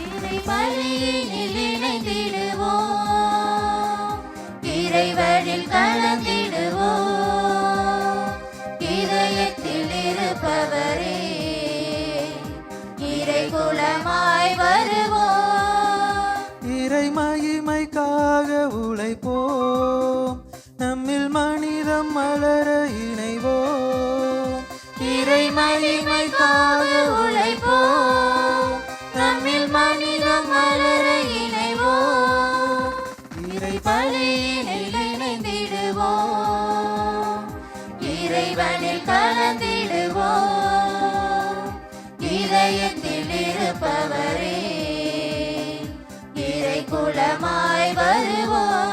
இறை பலியினில் இணைந்திடுவோம், இறைவனில் கலந்திடுவோம். இதயத்தில் இருப்பவரே இறை குலமாய் வருவோம். இறை மகிமைக்காக உழைப்போம், நம்மில் மனிதம் மலர இணைவோம். இறை மகிமைக்காக உழைப்போம், நம்மில் மனிதம் மலர இணைவோம். இறை பலியினில் இணைந்திடுவோம், இறைவனில் கலந்திடுவோம். இதயத்தில் இருப்பவரே இறை குலமாய் வருவோம்.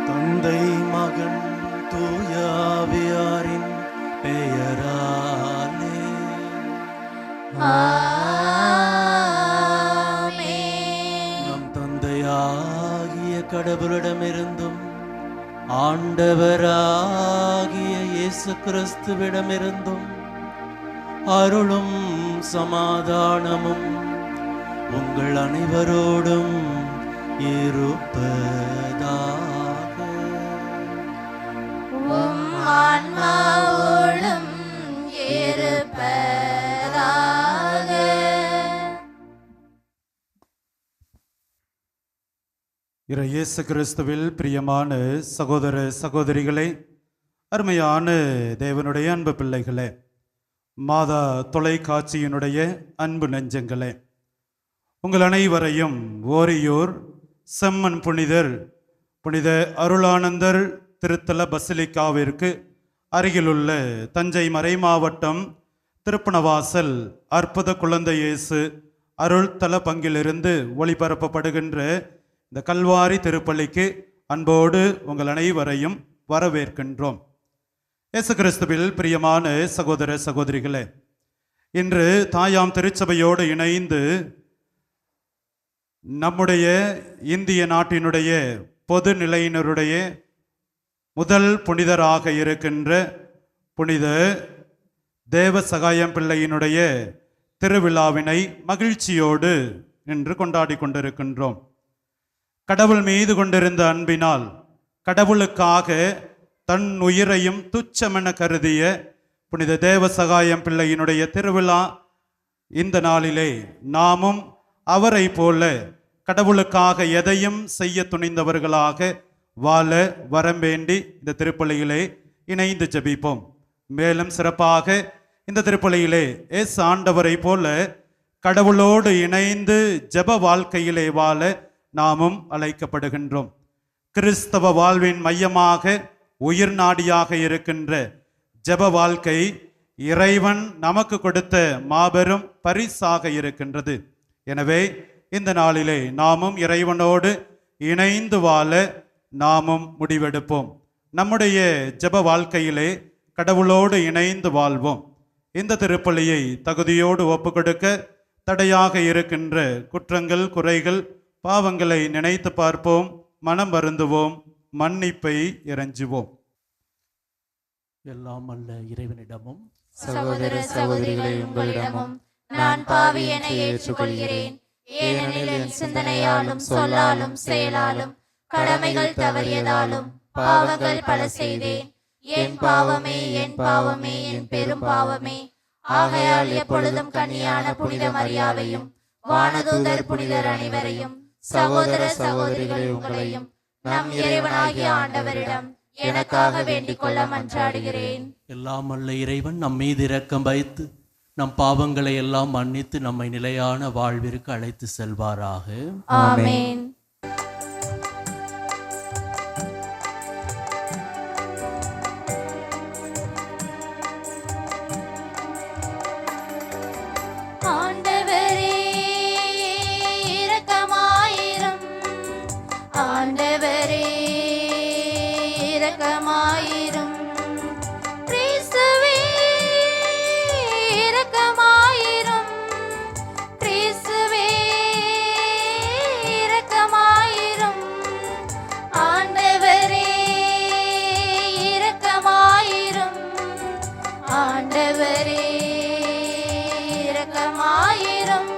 தந்தை மகன் தூய ஆவியாரின் பெயராலே ஆமென். நம் தந்தையாகிய கடவுளிடமிருந்தும் ஆண்டவராகிய இயேசு கிறிஸ்துவிடமிருந்தும் அருளும் சமாதானமும் உங்கள் அனைவரோடும் இருப்பதாக. உம் ஆன்மாவோடும் இருப்பதாக. இயேசு கிறிஸ்துவில் பிரியமான சகோதர சகோதரிகளே, அருமையான தேவனுடைய அன்பு பிள்ளைகளே, மாதா தொலைக்காட்சியினுடைய அன்பு நெஞ்சங்களே, உங்கள் அனைவரையும் ஓரியூர் செம்மன் புனித அருளானந்தர் திருத்தல பசிலிக்காவிற்கு அருகிலுள்ள தஞ்சை மறை மாவட்டம் திருப்பணவாசல் அற்புத குழந்தை இயேசு அருள்தல பங்கிலிருந்து ஒளிபரப்பப்படுகின்ற இந்த கல்வாரி திருப்பலிக்கு அன்போடு உங்கள் அனைவரையும் வரவேற்கின்றோம். இயேசு கிறிஸ்துவில் பிரியமான சகோதர சகோதரிகளே, இன்று தாயாம் திருச்சபையோடு இணைந்து நம்முடைய இந்திய நாட்டினுடைய பொது நிலையினருடைய முதல் புனிதராக இருக்கின்ற புனித தேவ சகாயம் பிள்ளையினுடைய திருவிழாவினை மகிழ்ச்சியோடு இன்று கொண்டாடி கொண்டிருக்கின்றோம். கடவுள் மீது கொண்டிருந்த அன்பினால் கடவுளுக்காக தன் உயிரையும் துச்சமென கருதிய புனித தேவ சகாயம் பிள்ளையினுடைய திருவிழா இந்த நாளிலே நாமும் அவரை போல கடவுளுக்காக எதையும் செய்ய துணிந்தவர்களாக வாழ வரம் வேண்டி இந்த திருப்பலியிலே இணைந்து ஜெபிப்போம். மேலும் சிறப்பாக இந்த திருப்பலியிலே இயேசு ஆண்டவரை போல கடவுளோடு இணைந்து ஜெப வாழ்க்கையிலே வாழ நாமும் அழைக்கப்படுகின்றோம். கிறிஸ்தவ வாழ்வின் மையமாக உயிர் நாடியாக இருக்கின்ற ஜெப வாழ்க்கை இறைவன் நமக்கு கொடுத்த மாபெரும் பரிசாக இருக்கின்றது. எனவே இந்த நாளிலே நாமும் இறைவனோடு இணைந்து வாழ நாமும் முடிவெடுப்போம். நம்முடைய ஜெப வாழ்க்கையிலே கடவுளோடு இணைந்து வாழ்வோம். இந்த திருப்பலியை தகுதியோடு ஒப்புக்கொடுக்க தடையாக இருக்கின்ற குற்றங்கள் குறைகள் பாவங்களை நினைத்து பார்ப்போம், மனம் வருந்துவோம், மன்னிப்பை இறைஞ்சுவோம். எல்லாம் அல்ல இறைவனிடமும் சகோதர சகோதரிகளே, உங்களிடமும் நான் பாவி என ஏற்றுக்கொள்கிறேன். ஏனெனில் என் சிந்தனையாலும் சொல்லாலும் செயலாலும் கடமைகள் தவறியதாலும் பாவங்கள் பல செய்தேன். என் பாவமே, என் பாவமே, என் பெரும் பாவமே. ஆகையால் எப்பொழுதும் கன்னியான புனித மரியாவையும் வானதூதர் புனிதர் அனைவரையும் சகோதர சகோதரிகளே உங்களையும் நம் இறைவனாகிய ஆண்டவரிடம் எனக்காக வேண்டிக் கொள்ள மன்றாடுகிறேன். எல்லாம் அல்ல இறைவன் நம் மீது இரக்கம் வைத்து நம் பாவங்களை எல்லாம் மன்னித்து நம்மை நிலையான வாழ்விற்கு அழைத்து செல்வாராக. ஆமென். ஆண்டவரே இரக்கமாயிரும், ஆண்டவரே இரக்கமாயிரும். கிறிஸ்துவே இரக்கமாயிரும், கிறிஸ்துவே இரக்கமாயிரும். ஆண்டவரே இரக்கமாயிரும்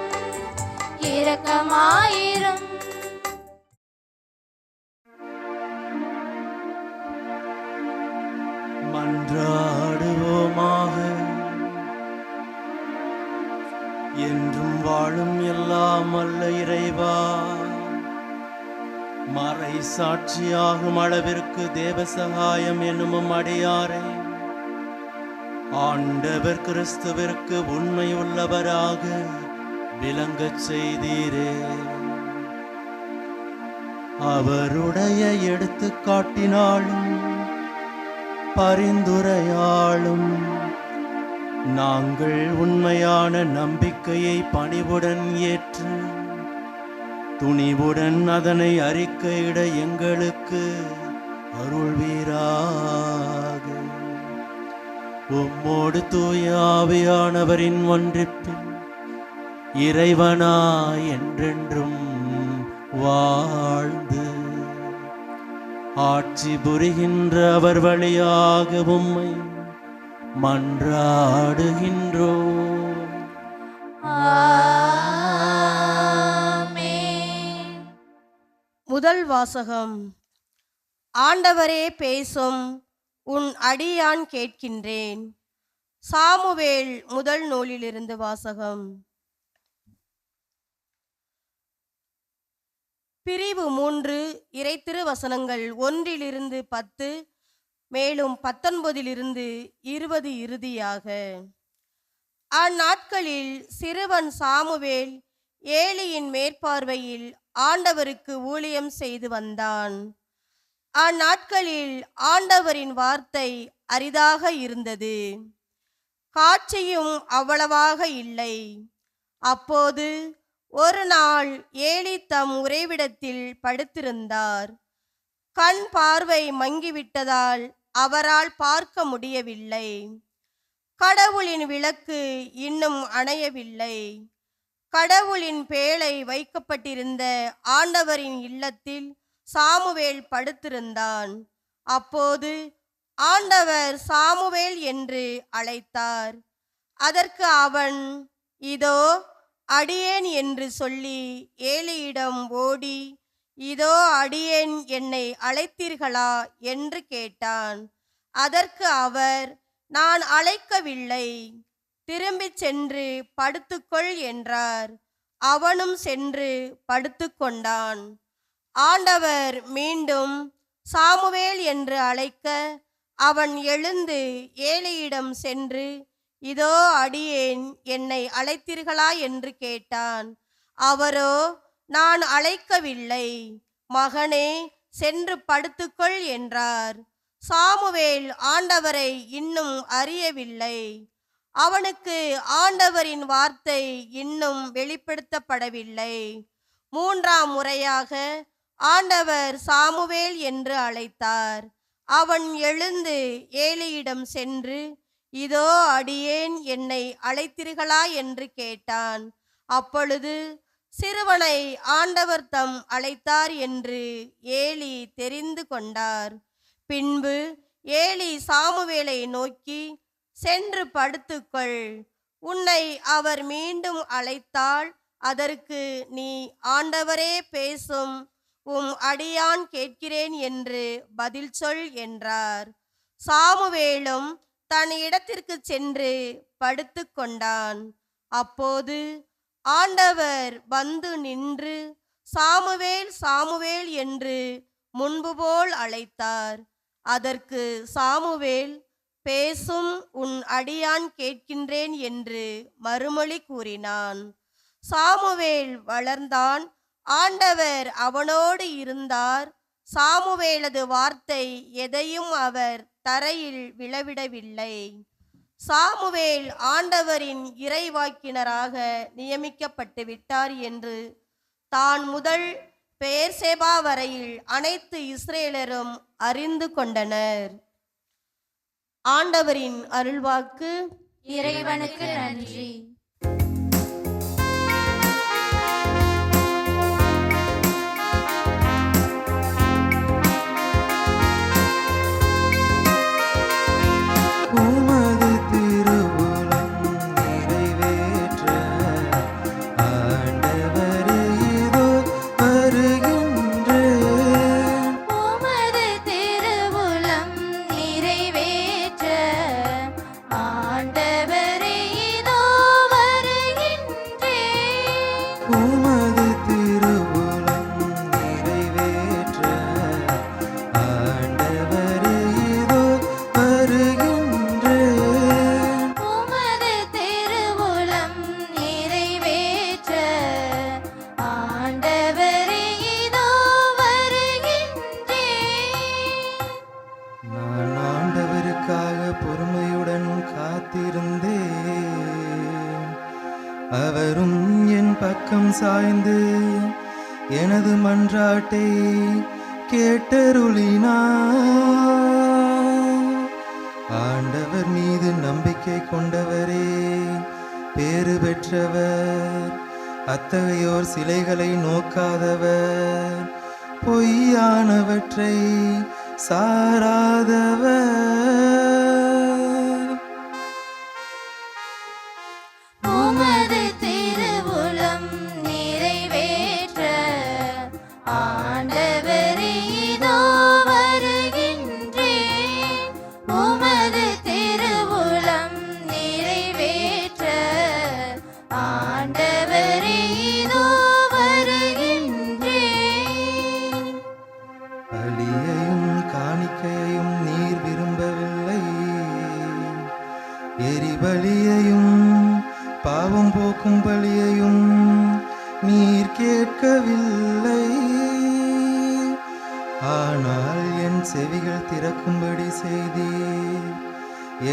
இரக்கமாயிரும். மன்றாடுவோமாக. என்றும் வாழும் எல்லாம் அல்ல இறைவா, மறை சாட்சியாகும் அளவிற்கு தேவ சகாயம் என்னும் அடியாரை ஆண்டவர் கிறிஸ்துவிற்கு உண்மை உள்ளவராக விளங்கச் செய்தீரே. அவருடைய எடுத்துக்காட்டினாலும் பரிந்துரையாலும் நாங்கள் உண்மையான நம்பிக்கையை பணிவுடன் ஏற்று துணிவுடன் அதனை அறிக்கையிட எங்களுக்கு அருள்வீராக. உம்மோடு தூய ஆவியானவரின் ஒன்றிப்பில் இறைவனாய் என்றென்றும் வாழ்ந்து ஆட்சி புரிகின்ற அவர் வழியாக உம்மை மன்றாடுகின்றோம். ஆமென். முதல் வாசகம். ஆண்டவரே பேசும், உன் அடியான் கேட்கின்றேன். சாமுவேல் முதல் நூலிலிருந்து வாசகம். பிரிவு 3, இறைத்திருவசனங்கள் 1-10, மேலும் 19-20 இறுதியாக. அந்நாட்களில் சிறுவன் சாமுவேல் ஏலியின் மேற்பார்வையில் ஆண்டவருக்கு ஊழியம் செய்து வந்தான். அந்நாட்களில் ஆண்டவரின் வார்த்தை அரிதாக இருந்தது, காட்சியும் அவ்வளவாக இல்லை. அப்போது ஒரு நாள் ஏலி தம் உறைவிடத்தில் படுத்திருந்தார். கண் பார்வை மங்கிவிட்டதால் அவரால் பார்க்க முடியவில்லை. கடவுளின் விளக்கு இன்னும் அணையவில்லை. கடவுளின் பேழை வைக்கப்பட்டிருந்த ஆண்டவரின் இல்லத்தில் சாமுவேல் படுத்திருந்தான். அப்போது ஆண்டவர் சாமுவேல் என்று அழைத்தார். அதற்கு அவன், இதோ அடியேன் என்று சொல்லி ஏலியிடம் ஓடி, இதோ அடியேன், என்னை அழைத்தீர்களா என்று கேட்டான். அதற்கு அவர், நான் அழைக்கவில்லை, திரும்பிச் சென்று படுத்துக்கொள் என்றார். அவனும் சென்று படுத்துக்கொண்டான். ஆண்டவர் மீண்டும் சாமுவேல் என்று அழைக்க அவன் எழுந்து ஏலியிடம் சென்று, இதோ அடியேன், என்னை அழைத்தீர்களா என்று கேட்டான். அவரோ, நான் அழைக்கவில்லை, மகனே, சென்று படுத்துக்கொள் என்றார். சாமுவேல் ஆண்டவரை இன்னும் அறியவில்லை. அவனுக்கு ஆண்டவரின் வார்த்தை இன்னும் வெளிப்படுத்தப்படவில்லை. 3ஆம் முறையாக ஆண்டவர் சாமுவேல் என்று அழைத்தார். அவன் எழுந்து ஏலியிடம் சென்று, இதோ அடியேன், என்னை அழைத்தீர்களா என்று கேட்டான். அப்பொழுது சிறுவனை ஆண்டவர் தம் அழைத்தார் என்று ஏலி தெரிந்து கொண்டார். பின்பு ஏலி சாமுவேலை நோக்கி, சென்று படுத்துக்கொள், உன்னை அவர் மீண்டும் அழைத்தால் அதற்கு நீ, ஆண்டவரே பேசும், உம் அடியான் கேட்கிறேன் என்று பதில் சொல் என்றார். சாமுவேலும் தன் இடத்திற்கு சென்று படுத்து கொண்டான். அப்போது ஆண்டவர் வந்து நின்று, சாமுவேல், சாமுவேல் என்று முன்பு போல் அழைத்தார். அதற்கு சாமுவேல், பேசும், உன் அடியான் கேட்கின்றேன் என்று மறுமொழி கூறினான். சாமுவேல் வளர்ந்தான். ஆண்டவர் அவனோடு இருந்தார். சாமுவேலது வார்த்தை எதையும் அவர் தரையில் விழவிடவில்லை. சாமுவேல் ஆண்டவரின் இறைவாக்கினராக நியமிக்கப்பட்டு விட்டார் என்று தான் முதல் பெயர்சேபா வரையில் அனைத்து இஸ்ரேலரும் அறிந்து கொண்டனர். ஆண்டவரின் அருள்வாக்கு. இறைவனுக்கு நன்றி. உமது திருவுளம் வந்தேன். அவரும் என் பக்கம் சாய்ந்து எனது மன்றாட்டை கேட்டருளினார். ஆண்டவர் மீது நம்பிக்கை கொண்டவரே பேறு பெற்றவர். அத்தகையோர் சிலைகளை நோக்காதவர், பொய்யானவற்றை சாராதவர். உமது திருவுளம் நிறைவேற்ற ஆண்டவரே இதோ வருகின்றேன். உமது திருவுளம் நிறைவேற்ற ஆண்டவரே இதோ வருகின்றேன். பலியையும் காணிக்கையையும் நீர் விரும்பவில்லை, எரிபலியையும் பாவம் போக்கும் பலியையும் நீர் கேட்கவில்லை. ஆனால் என் செவிகள் திறக்கும்படி செய்தீர்.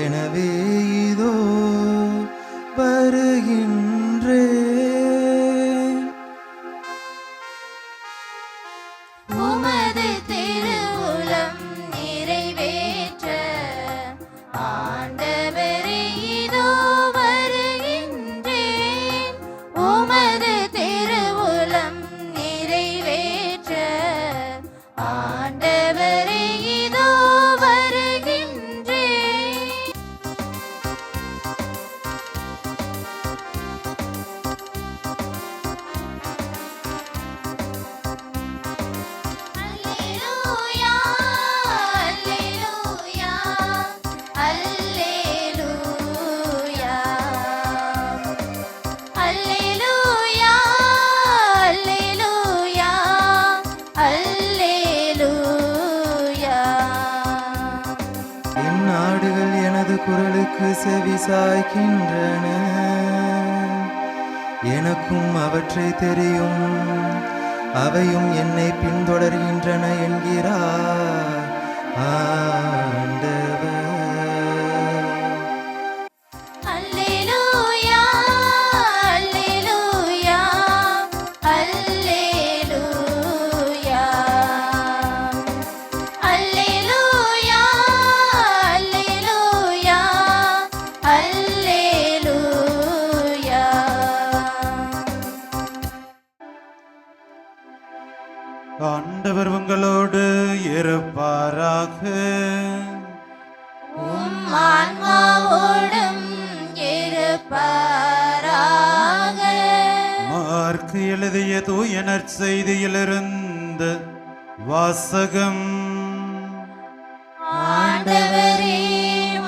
எனவே இதோ வருகின்றேன். உமது திருவுளம் நிறைவேற்ற ஆண்டவரே இதோ வருகின்றேன். உமது திருவுளம் நிறைவேற்ற ஆண்டவரே இதோ வருகின்றேன். அல்லேலூயா அல்லேலூயா அல்லேலூயா அல்லேலூயா அல்லேலூயா அல்லேலூயா. என் ஆடுகள் எனது குரலுக்கு செவி சாய்க்கின்றன, எனக்கும் அவற்றை தெரியும், அவையும் என்னை பின்தொடர்கின்றன என்கிறார் ஆண்டவர். அல்லேலூயா அல்லேலூயா அல்லேலூயா அல்லேலூயா அல்லேலூயா அல்லேலூயா. ஆண்டவர் உங்களோடு இருப்பாராக. உம் ஆன்மாவோடும் இருப்பாராக. மார்க்கு எழுதிய தூய நற்செய்தியிலிருந்து வாசகம். ஆண்டவரே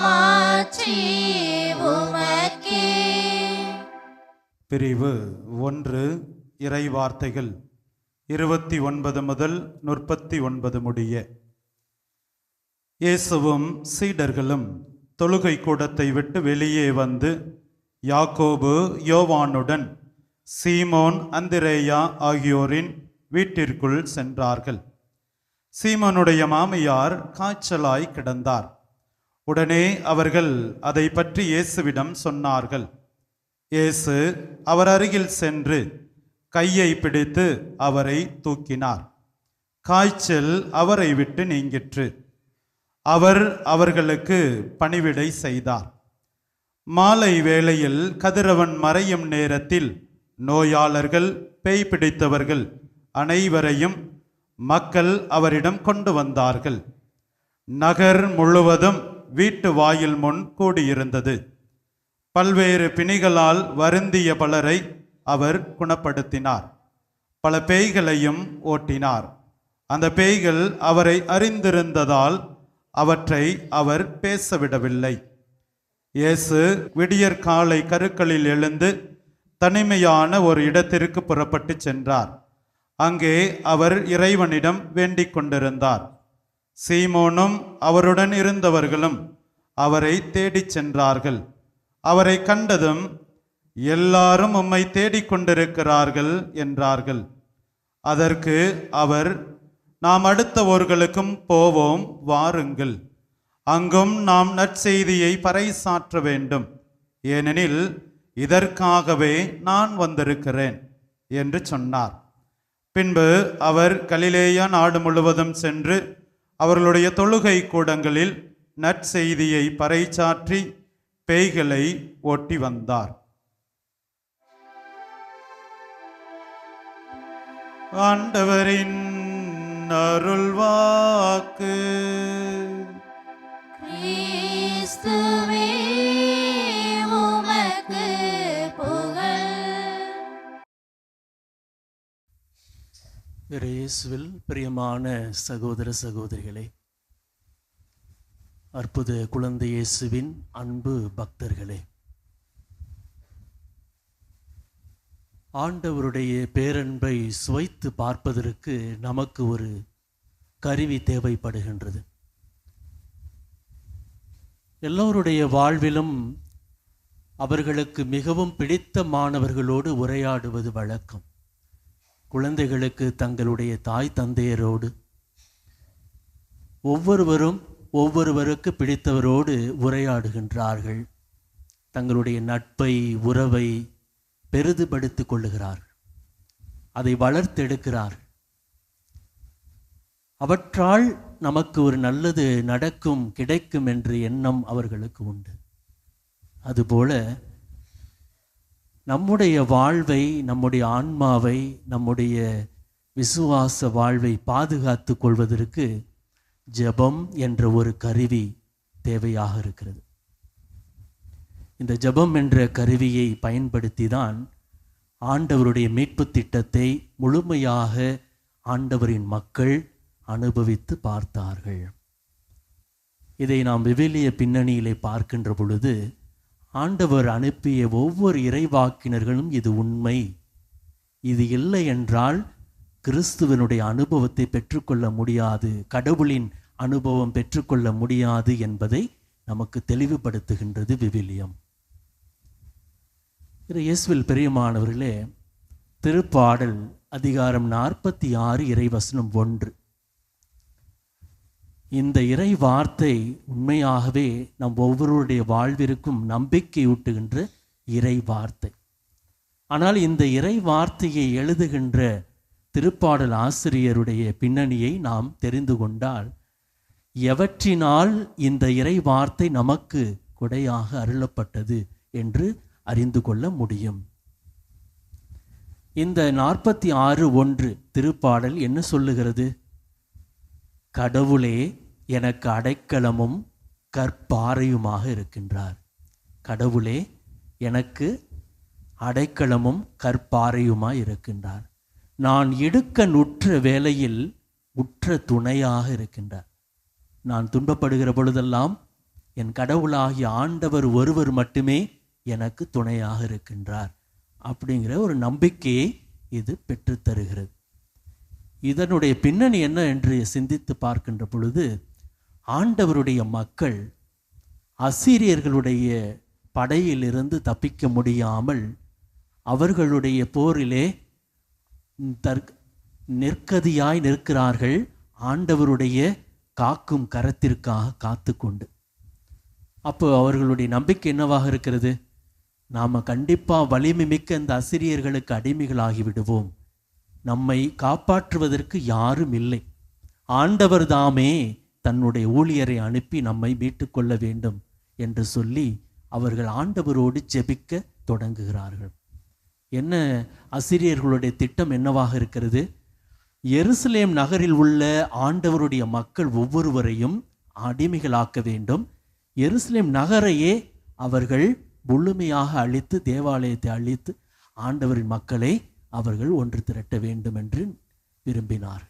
மாட்சி உமக்கே. பிரிவு 1 இறை வார்த்தைகள் 29 முதல் 39 முடிய. இயேசுவும் சீடர்களும் தொழுகை கூடத்தை விட்டு வெளியே வந்து யாக்கோபு யோவானுடன் சீமோன் அந்திரேயா ஆகியோரின் வீட்டிற்குள் சென்றார்கள். சீமோனுடைய மாமியார் காய்ச்சலாய் கிடந்தார். உடனே அவர்கள் அதை பற்றி இயேசுவிடம் சொன்னார்கள். இயேசு அவர் அருகில் சென்று கையை பிடித்து அவரை தூக்கினார். காய்ச்சல் அவரை விட்டு நீங்கிற்று. அவர் அவர்களுக்கு பணிவிடை செய்தார். மாலை வேளையில் கதிரவன் மறையும் நேரத்தில் நோயாளர்கள், பேய் பிடித்தவர்கள் அனைவரையும் மக்கள் அவரிடம் கொண்டு வந்தார்கள். நகர் முழுவதும் வீட்டு வாயில் முன் கூடியிருந்தது. பல்வேறு பிணிகளால் வருந்திய பலரை அவர் குணப்படுத்தினார். பல பேய்களையும் ஓட்டினார். அந்த பேய்கள் அவரை அறிந்திருந்ததால் அவற்றை அவர் பேசவிடவில்லை. இயேசு விடியற்காலை கருக்களில் எழுந்து தனிமையான ஒரு இடத்திற்கு புறப்பட்டு சென்றார். அங்கே அவர் இறைவனிடம் வேண்டிக் கொண்டிருந்தார். சீமோனும் அவருடன் இருந்தவர்களும் அவரை தேடிச் சென்றார்கள். அவரை கண்டதும், எல்லாரும் உம்மை தேடிக்கொண்டிருக்கிறார்கள் என்றார்கள். அதற்கு அவர், நாம் அடுத்த ஊர்களுக்கும் போவோம், வாருங்கள், அங்கும் நாம் நற்செய்தியை பறைசாற்ற வேண்டும் ஏனெனில் இதற்காகவே நான் வந்திருக்கிறேன் என்று சொன்னார். பின்பு அவர் கலிலேயா நாடு முழுவதும் சென்று அவர்களுடைய தொழுகை கூடங்களில் நற்செய்தியை பறைசாற்றி பேய்களை ஓட்டி வந்தார். ஆண்டவரின் அருள்வாக்கு. கிறிஸ்துவே உமக்கு புகழ். இயேசுவில் பிரியமான சகோதர சகோதரிகளே, அற்புத குழந்தை இயேசுவின் அன்பு பக்தர்களே, ஆண்டவருடைய பேரன்பை சுவைத்து பார்ப்பதற்கு நமக்கு ஒரு கருவி தேவைப்படுகின்றது. எல்லோருடைய வாழ்விலும் அவர்களுக்கு மிகவும் பிடித்தமானவர்களோடு உரையாடுவது வழக்கம். குழந்தைகளுக்கு தங்களுடைய தாய் தந்தையரோடு, ஒவ்வொருவரும் ஒவ்வொருவருக்கு பிடித்தவரோடு உரையாடுகின்றார்கள். தங்களுடைய நட்பை, உறவை பெரிதுபடுத்திக் கொள்ளுகிறார்கள், அதை வளர்த்தெடுக்கிறார்கள். அவற்றால் நமக்கு ஒரு நல்லது நடக்கும், கிடைக்கும் என்ற எண்ணம் அவர்களுக்கு உண்டு. அதுபோல நம்முடைய வாழ்வை, நம்முடைய ஆன்மாவை, நம்முடைய விசுவாச வாழ்வை பாதுகாத்து கொள்வதற்கு ஜெபம் என்ற ஒரு கருவி தேவையாக இருக்கிறது. இந்த ஜெபம் என்ற கருவியை பயன்படுத்தி தான் ஆண்டவருடைய மீட்பு திட்டத்தை முழுமையாக ஆண்டவரின் மக்கள் அனுபவித்து பார்த்தார்கள். இதை நாம் விவிலிய பின்னணியிலே பார்க்கின்ற பொழுது ஆண்டவர் அனுப்பிய ஒவ்வொரு இறைவாக்கினர்களும் இது உண்மை, இது இல்லை என்றால் கிறிஸ்துவனுடைய அனுபவத்தை பெற்றுக்கொள்ள முடியாது, கடவுளின் அனுபவம் பெற்றுக்கொள்ள முடியாது என்பதை நமக்கு தெளிவுபடுத்துகின்றது விவிலியம். இயேசுவில் பிரியமானவர்களே, திருப்பாடல் அதிகாரம் 46 இறைவசனம் 1. இந்த இறை வார்த்தை உண்மையாகவே நம் ஒவ்வொருடைய வாழ்விற்கும் நம்பிக்கையூட்டுகின்ற இறை வார்த்தை. ஆனால் இந்த இறை வார்த்தையை எழுதுகின்ற திருப்பாடல் ஆசிரியருடைய பின்னணியை நாம் தெரிந்து கொண்டால், எவற்றினால் இந்த இறை வார்த்தை நமக்கு கொடையாக அருளப்பட்டது என்று அறிந்து கொள்ள முடியும். இந்த 46:1 திருப்பாடல் என்ன சொல்லுகிறது? கடவுளே எனக்கு அடைக்கலமும் கற்பாறையுமாக இருக்கின்றார். கடவுளே எனக்கு அடைக்கலமும் கற்பாறையுமாய் இருக்கின்றார். நான் இடுக்கணுற்ற வேளையில் உற்ற துணையாக இருக்கின்றார். நான் துன்பப்படுகிற பொழுதெல்லாம் என் கடவுளாகிய ஆண்டவர் ஒருவர் மட்டுமே எனக்கு துணையாக இருக்கின்றார் அப்படிங்கிற ஒரு நம்பிக்கையை இது பெற்றுத்தருகிறது. இதனுடைய பின்னணி என்ன என்று சிந்தித்து பார்க்கின்ற பொழுது, ஆண்டவருடைய மக்கள் அசீரியர்களுடைய படையிலிருந்து தப்பிக்க முடியாமல் அவர்களுடைய போரிலே நிற்கதியாய் நிற்கிறார்கள், ஆண்டவருடைய காக்கும் கரத்திற்காக காத்து கொண்டு. அப்போ அவர்களுடைய நம்பிக்கை என்னவாக இருக்கிறது? நாம் கண்டிப்பாக வலிமை மிக்க இந்த அசிரியர்களுக்கு அடிமைகளாகி விடுவோம், நம்மை காப்பாற்றுவதற்கு யாரும் இல்லை, ஆண்டவர் தாமே தன்னுடைய ஊழியரை அனுப்பி நம்மை மீட்டு கொள்ள வேண்டும் என்று சொல்லி அவர்கள் ஆண்டவரோடு ஜெபிக்க தொடங்குகிறார்கள். என்ன அசிரியர்களுடைய திட்டம் என்னவாக இருக்கிறது? எருசலேம் நகரில் உள்ள ஆண்டவருடைய மக்கள் ஒவ்வொருவரையும் அடிமைகளாக்க வேண்டும், எருசலேம் நகரையே அவர்கள் முழுமையாக அழித்து, தேவாலயத்தை அழித்து ஆண்டவரின் மக்களை அவர்கள் ஒன்று திரட்ட வேண்டும் என்று விரும்பினார்.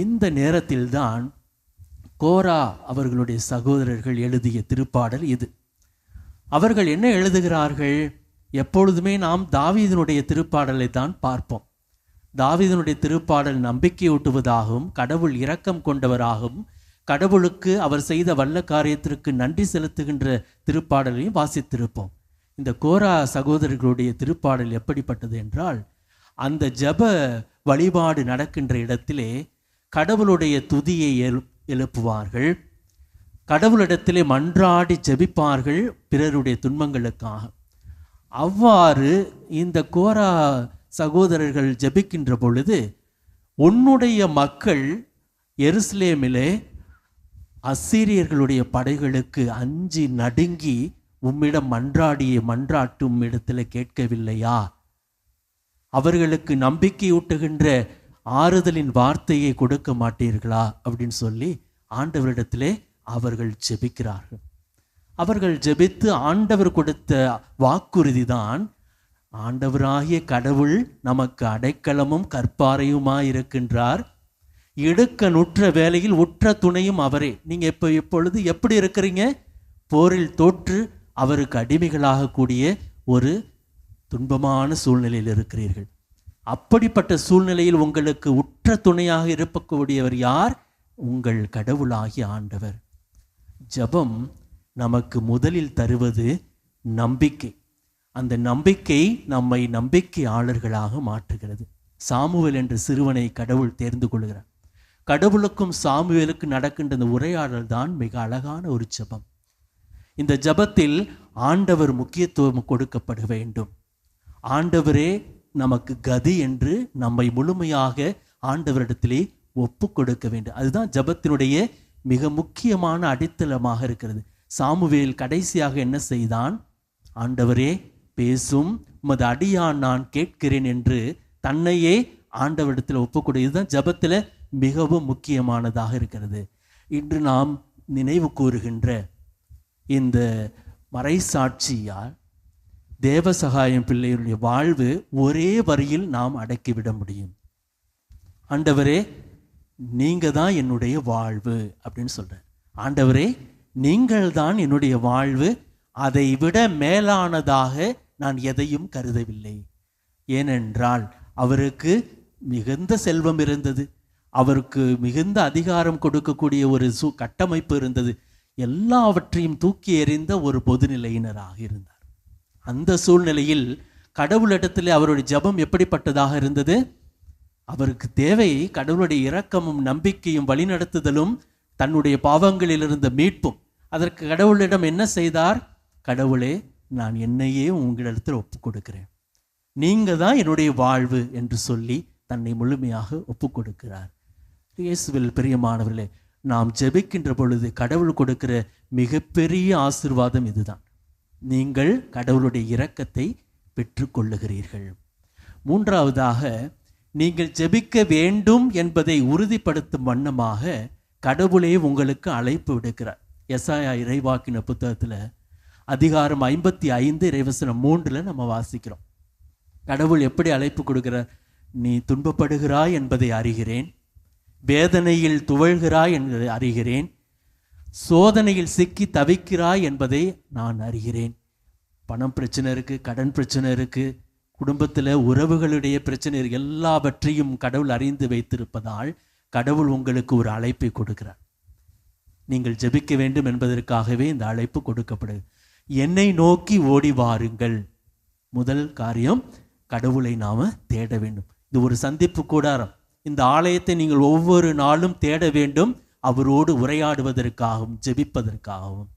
இந்த நேரத்தில்தான் கோரா அவர்களுடைய சகோதரர்கள் எழுதிய திருப்பாடல் இது. அவர்கள் என்ன எழுதுகிறார்கள்? எப்பொழுதுமே நாம் தாவீதினுடைய திருப்பாடலை தான் பார்ப்போம். தாவீதினுடைய திருப்பாடல் நம்பிக்கையூட்டுவதாகவும், கடவுள் இரக்கம் கொண்டவராகவும், கடவுளுக்கு அவர் செய்த வல்ல காரியத்திற்கு நன்றி செலுத்துகின்ற திருப்பாடலையும் வாசித்திருப்போம். இந்த கோரா சகோதரர்களுடைய திருப்பாடல் எப்படிப்பட்டது என்றால், அந்த ஜப வழிபாடு நடக்கின்ற இடத்திலே கடவுளுடைய துதியை எழுப்புவார்கள், கடவுளிடத்திலே மன்றாடி ஜெபிப்பார்கள் பிறருடைய துன்பங்களுக்காக. அவ்வாறு இந்த கோரா சகோதரர்கள் ஜெபிக்கின்ற பொழுது, உன்னுடைய மக்கள் எருசலேமிலே அசீரியர்களுடைய படைகளுக்கு அஞ்சி நடுங்கி உம்மிடம் மன்றாடிய மன்றாட்டும் இடத்துல கேட்கவில்லையா? அவர்களுக்கு நம்பிக்கையூட்டுகின்ற ஆறுதலின் வார்த்தையை கொடுக்க மாட்டீர்களா அப்படின்னு சொல்லி ஆண்டவரிடத்திலே அவர்கள் ஜெபிக்கிறார்கள். அவர்கள் ஜெபித்து ஆண்டவர் கொடுத்த வாக்குறுதி தான், ஆண்டவராகிய கடவுள் நமக்கு அடைக்கலமும் கற்பாரையுமாய் இருக்கின்றார், இடுக்கணுற்ற வேளையில் உற்ற துணையும் அவரே. நீங்க இப்பொழுது எப்படி இருக்கிறீங்க? போரில் தோற்று அவருக்கு அடிமைகளாக கூடிய ஒரு துன்பமான சூழ்நிலையில் இருக்கிறீர்கள். அப்படிப்பட்ட சூழ்நிலையில் உங்களுக்கு உற்ற துணையாக இருக்கக்கூடியவர் யார்? உங்கள் கடவுளாகிய ஆண்டவர். ஜெபம் நமக்கு முதலில் தருவது நம்பிக்கை. அந்த நம்பிக்கை நம்மை நம்பிக்கையாளர்களாக மாற்றுகிறது. சாமுவேல் என்ற சிறுவனை கடவுள் தேர்ந்து கொள்கிறார். கடவுளுக்கும் சாமுவேலுக்கு நடக்கின்ற இந்த உரையாடல் தான் மிக அழகான ஒரு ஜெபம். இந்த ஜெபத்தில் ஆண்டவர் முக்கியத்துவம் கொடுக்கப்பட வேண்டும். ஆண்டவரே நமக்கு கதி என்று நம்மை முழுமையாக ஆண்டவரிடத்திலே ஒப்பு கொடுக்க வேண்டும். அதுதான் ஜெபத்தினுடைய மிக முக்கியமான அடித்தளமாக இருக்கிறது. சாமுவேல் கடைசியாக என்ன செய்தான்? ஆண்டவரே பேசும், உமது அடியான் நான் கேட்கிறேன் என்று தன்னையே ஆண்டவரிடத்தில் ஒப்புக்கொடு. இதுதான் ஜெபத்தில் மிகவும் முக்கியமானதாக இருக்கிறது. இன்று நாம் நினைவு கூறுகின்ற இந்த மறைசாட்சியால் தேவசகாயம் பிள்ளைகளுடைய வாழ்வு ஒரே வரியில் நாம் அடக்கிவிட முடியும். ஆண்டவரே நீங்க தான் என்னுடைய வாழ்வு அப்படின்னு சொல்ற. ஆண்டவரே நீங்கள் தான் என்னுடைய வாழ்வு, அதை விட மேலானதாக நான் எதையும் கருதவில்லை. ஏனென்றால் அவருக்கு மிகுந்த செல்வம் இருந்தது, அவருக்கு மிகுந்த அதிகாரம் கொடுக்கக்கூடிய ஒரு கட்டமைப்பு இருந்தது, எல்லாவற்றையும் தூக்கி எறிந்த ஒரு பொதுநிலையினராக இருந்தார். அந்த சூழ்நிலையில் கடவுளிடத்தில் அவருடைய ஜெபம் எப்படிப்பட்டதாக இருந்தது? அவருக்கு தேவை கடவுளுடைய இரக்கமும் நம்பிக்கையும் வழிநடத்துதலும் தன்னுடைய பாவங்களில் இருந்த மீட்பும். அதற்கு கடவுளிடம் என்ன செய்தார்? கடவுளே நான் என்னையே உங்களிடத்தில் ஒப்பு கொடுக்கிறேன், நீங்க தான் என்னுடைய வாழ்வு என்று சொல்லி தன்னை முழுமையாக ஒப்பு கொடுக்கிறார். இயேசுவில் பிரியமானவர்களே, நாம் ஜெபிக்கின்ற பொழுது கடவுள் கொடுக்கிற மிகப்பெரிய ஆசீர்வாதம் இதுதான். நீங்கள் கடவுளுடைய இரக்கத்தை பெற்றுக்கொள்ளுகிறீர்கள். மூன்றாவதாக, நீங்கள் ஜெபிக்க வேண்டும் என்பதை உறுதிப்படுத்தும் வண்ணமாக கடவுளே உங்களுக்கு அழைப்பு விடுக்கிறார். எசாயா இறைவாக்கின புத்தகத்தில் அதிகாரம் 55 இறைவசனம் 3 நம்ம வாசிக்கிறோம். கடவுள் எப்படி அழைப்பு கொடுக்கிறார்? நீ துன்பப்படுகிறாய் என்பதை அறிகிறேன், வேதனையில் துவழ்கிறாய் என்பதை அறிகிறேன், சோதனையில் சிக்கி தவிக்கிறாய் என்பதை நான் அறிகிறேன். பணம் பிரச்சனை இருக்கு, கடன் பிரச்சனை இருக்கு, குடும்பத்தில் உறவுகளுடைய பிரச்சனை இருக்கு, எல்லாவற்றையும் கடவுள் அறிந்து வைத்திருப்பதால் கடவுள் உங்களுக்கு ஒரு அழைப்பை கொடுக்கிறார். நீங்கள் ஜெபிக்க வேண்டும் என்பதற்காகவே இந்த அழைப்பு கொடுக்கப்படுது. என்னை நோக்கி ஓடி வாருங்கள். முதல் காரியம், கடவுளை நாம தேட வேண்டும். இது ஒரு சந்திப்பு கூடாரம். இந்த ஆலயத்தை நீங்கள் ஒவ்வொரு நாளும் தேட வேண்டும், அவரோடு உரையாடுவதற்காகவும் ஜெபிப்பதற்காகவும்.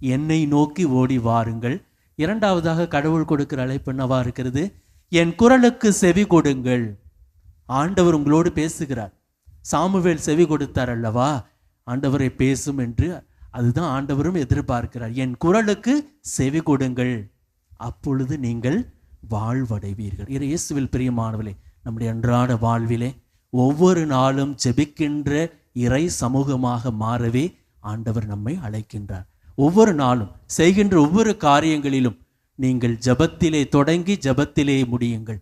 என்னை நோக்கி ஓடி வாருங்கள். இரண்டாவதாக கடவுள் கொடுக்கிற அழைப்பு என்னவா இருக்கிறது? என் குரலுக்கு செவி கொடுங்கள். ஆண்டவர் உங்களோடு பேசுகிறார். சாமுவேல் செவி கொடுத்தார் அல்லவா, ஆண்டவரை பேசும் என்று. அதுதான் ஆண்டவரும் எதிர்பார்க்கிறார். என் குரலுக்கு செவி கொடுங்கள், அப்பொழுது நீங்கள் வாழ்வடைவீர்கள். இயேசுவில் பிரியமானவர்களே, நம்முடைய அன்றாட வாழ்விலே ஒவ்வொரு நாளும் ஜெபிக்கின்ற இறை சமூகமாக மாறவே ஆண்டவர் நம்மை அழைக்கின்றார். ஒவ்வொரு நாளும் செய்கின்ற ஒவ்வொரு காரியங்களிலும் நீங்கள் ஜெபத்திலே தொடங்கி ஜெபத்திலே முடியுங்கள்.